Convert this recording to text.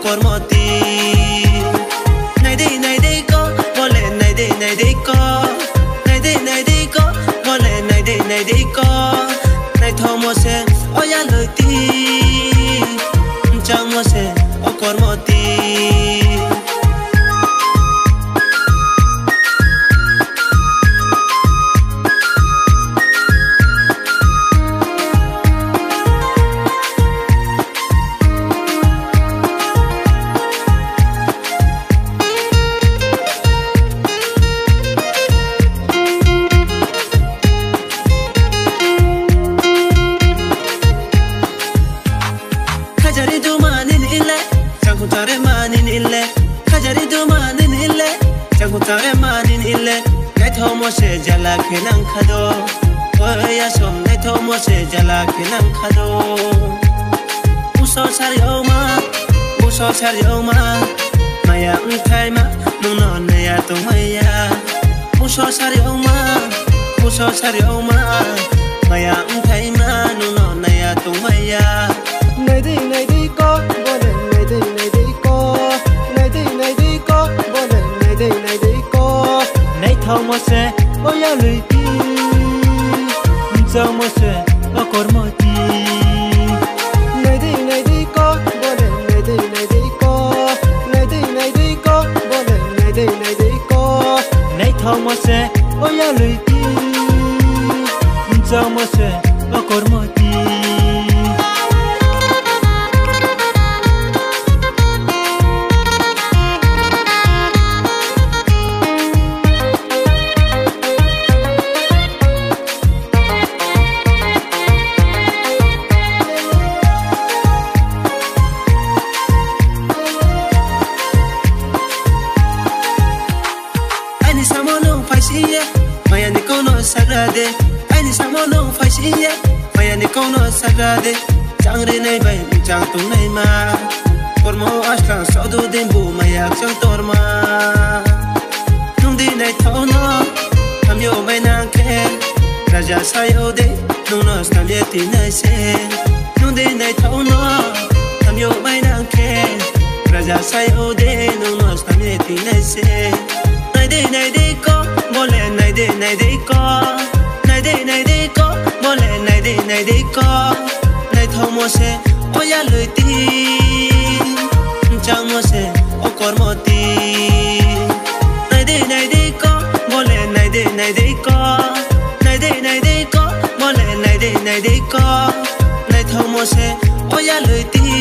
kormoti này đi có vô lệ này đi có này đi có vô lệ này đi có này thô mô se o ya lời ti chẳng mô se o kormoti se jala kenang khado oya som ne thomo se jala kenang khado uso sario ma maya unthai ma nuno ne ya to maya uso sario ma maya unthai ma nuno ne ya to maya này đi có bole này đi có này đi có bole này đi có này thomo se o ya lui ti chẳng mô se o kormoti này đi có bole này đi có này đi có bole này đi có này thong mô se o ya lui ti chẳng mô se o kormoti sagrade ai ni samo no fai siya maya ni kono sagrade changre nei bai chang tung nei ma kormo ashkan sodu dimbu maya chang torma tung di nei thono tham yo mai nang ke raja sayo de nuno stamye ti nei se tung di nei thono tham yo mai nang ke raja sayo de nuno stamye ti nei se này đi có bole này đi có này đi có bole này đi có này thô mô se o ya lời ti chẳng mô se o kormoti này đi có bole này đi có này đi có bole này đi có này thô mô se o ya lời ti